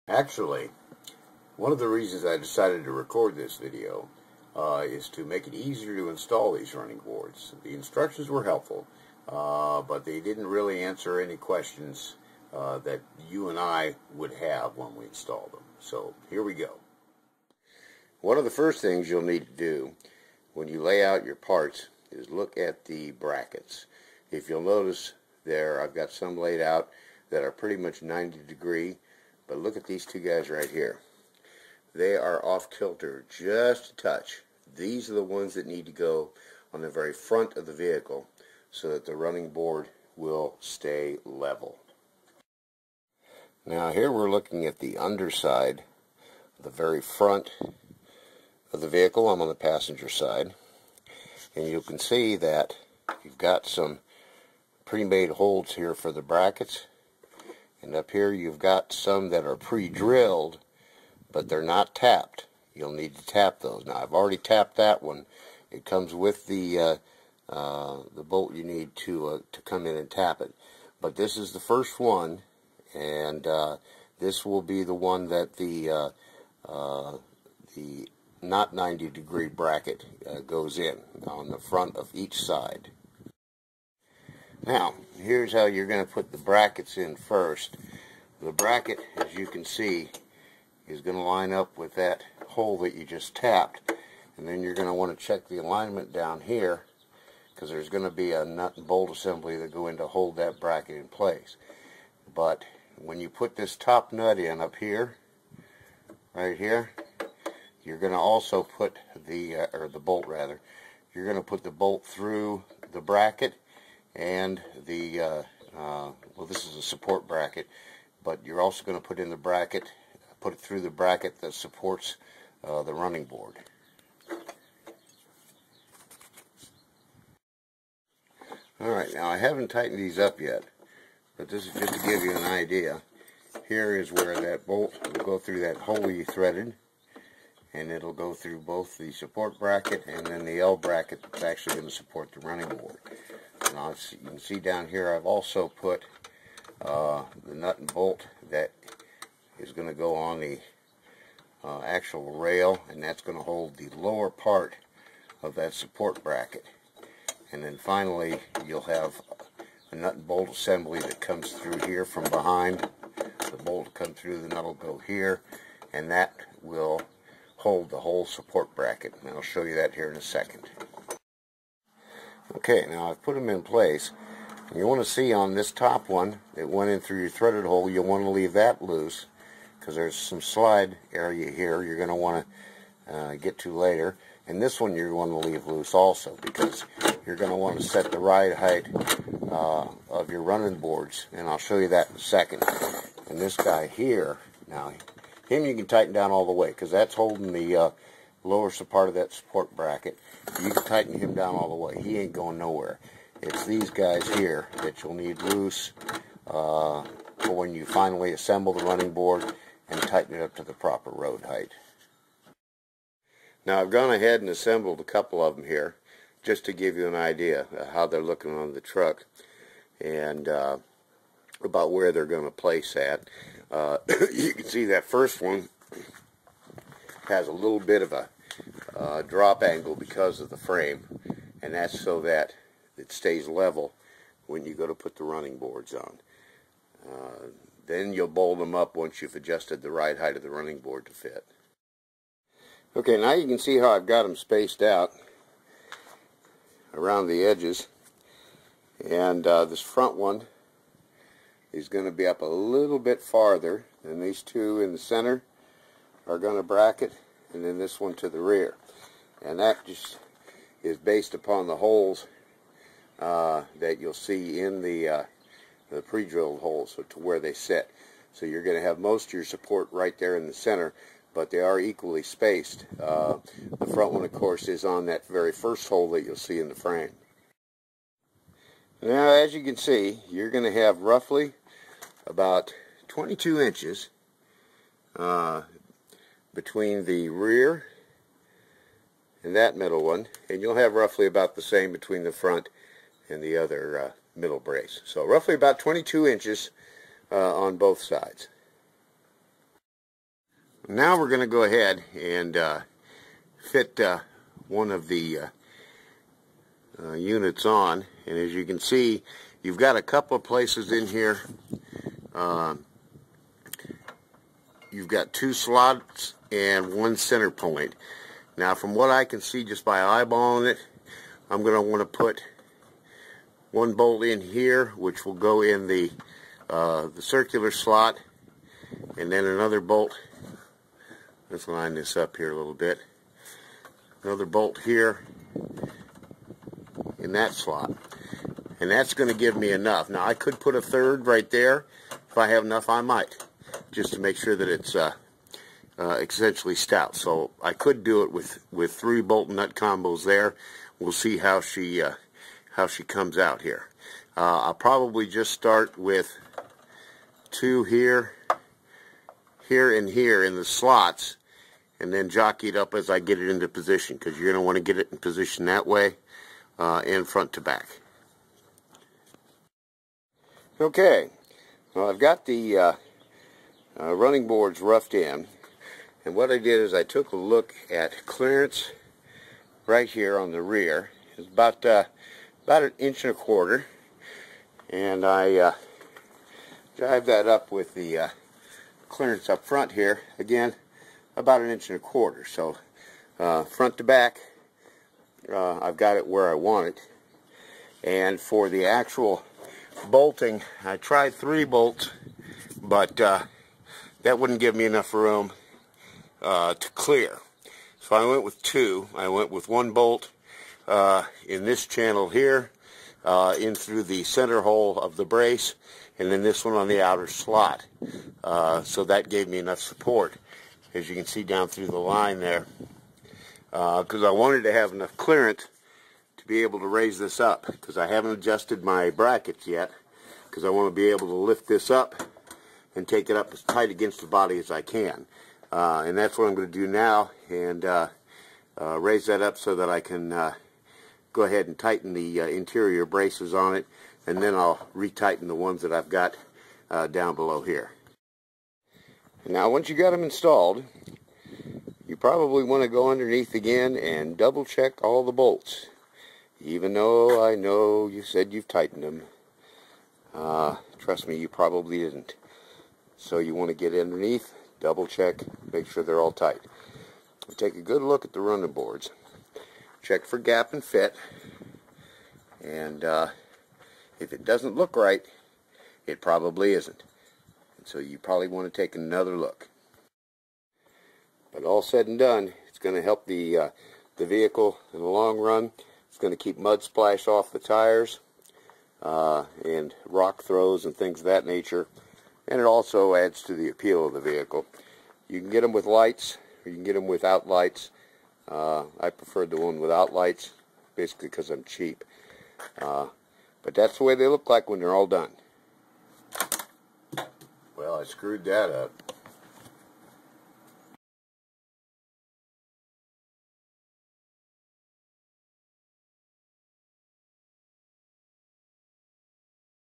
Actually, one of the reasons I decided to record this video is to make it easier to install these running boards. The instructions were helpful, but they didn't really answer any questions that you and I would have when we install them. So here we go. One of the first things you'll need to do when you lay out your parts is look at the brackets. If you'll notice there, I've got some laid out that are pretty much 90 degree, but look at these two guys right here. They are off kilter just a touch. These are the ones that need to go on the very front of the vehicle so that the running board will stay level. Now here we're looking at the underside, the very front of the vehicle. I'm on the passenger side, and you can see that you've got some pre-made holes here for the brackets, and up here you've got some that are pre-drilled, but they're not tapped. You'll need to tap those. Now I've already tapped that one. It comes with the bolt you need to come in and tap it. But this is the first one, and this will be the one that the not 90 degree bracket goes in on the front of each side. Now here's how you're going to put the brackets in first. The bracket, as you can see, is going to line up with that hole that you just tapped, and then you're going to want to check the alignment down here, because there's going to be a nut and bolt assembly that go in to hold that bracket in place. But when you put this top nut in up here, right here, you're going to also put the bolt rather. You're going to put the bolt through the bracket and the well, this is a support bracket, but you're also going to put in the bracket, put it through the bracket that supports the running board. Alright, now I haven't tightened these up yet, but this is just to give you an idea. Here is where that bolt will go through that hole you threaded, and it'll go through both the support bracket and then the L bracket that's actually going to support the running board. Now you can see down here I've also put the nut and bolt that is going to go on the actual rail, and that's going to hold the lower part of that support bracket. And then finally you'll have a nut and bolt assembly that comes through here from behind. The bolt will come through, the nut will go here, and that will hold the whole support bracket. And I'll show you that here in a second. Okay, now I've put them in place. And you want to see on this top one that went in through your threaded hole, you'll want to leave that loose, because there's some slide area here you're going to want to get to later. And this one you're going to leave loose also, because you're going to want to set the ride height of your running boards, and I'll show you that in a second. And this guy here, now him you can tighten down all the way, because that's holding the lower part of that support bracket. You can tighten him down all the way. He ain't going nowhere. It's these guys here that you'll need loose for when you finally assemble the running board and tighten it up to the proper road height. Now I've gone ahead and assembled a couple of them here just to give you an idea of how they're looking on the truck and about where they're going to place at. You can see that first one has a little bit of a drop angle because of the frame, and that's so that it stays level when you go to put the running boards on. Then you'll bolt them up once you've adjusted the right height of the running board to fit. Okay, now you can see how I've got them spaced out around the edges, and this front one is going to be up a little bit farther than these two in the center are going to bracket, and then this one to the rear. And that just is based upon the holes that you'll see in the pre-drilled holes, so to where they sit. So you're going to have most of your support right there in the center, but they are equally spaced. The front one, of course, is on that very first hole that you'll see in the frame. Now, as you can see, you're going to have roughly about 22 inches between the rear and that middle one, and you'll have roughly about the same between the front and the other middle brace. So roughly about 22 inches on both sides. Now we're going to go ahead and fit one of the units on, and as you can see, you've got a couple of places in here. You've got 2 slots and 1 center point. Now from what I can see just by eyeballing it, I'm going to want to put 1 bolt in here, which will go in the circular slot, and then another bolt. Let's line this up here a little bit. Another bolt here in that slot, and that's going to give me enough. Now I could put a third right there if I have enough. I might, just to make sure that it's essentially stout. So I could do it with 3 bolt and nut combos there. We'll see how she comes out here. I'll probably just start with 2 here, and here in the slots, and then jockey it up as I get it into position, because you're going to want to get it in position that way, and front to back. Okay, well, I've got the running boards roughed in, and what I did is I took a look at clearance right here on the rear. It's about 1.25 inches, and I drive that up with the clearance up front here, again about 1.25 inches. So front to back, I've got it where I want it. And for the actual bolting, I tried 3 bolts, but that wouldn't give me enough room to clear. So I went with 2. I went with 1 bolt in this channel here, in through the center hole of the brace, and then this one on the outer slot. So that gave me enough support, as you can see down through the line there, because I wanted to have enough clearance to be able to raise this up, because I haven't adjusted my brackets yet, because I want to be able to lift this up and take it up as tight against the body as I can. And that's what I'm going to do now, and raise that up so that I can go ahead and tighten the interior braces on it, and then I'll retighten the ones that I've got down below here. Now once you got them installed, you probably want to go underneath again and double check all the bolts, even though I know you said you've tightened them. Trust me, you probably didn't. So you want to get underneath, double check, make sure they're all tight. Take a good look at the running boards, check for gap and fit, and if it doesn't look right, it probably isn't. And so you probably want to take another look. But all said and done, it's going to help the vehicle in the long run. It's going to keep mud splash off the tires, and rock throws and things of that nature. And it also adds to the appeal of the vehicle. You can get them with lights, or you can get them without lights. I preferred the one without lights, basically because I'm cheap. But that's the way they look like when they're all done. Well, I screwed that up.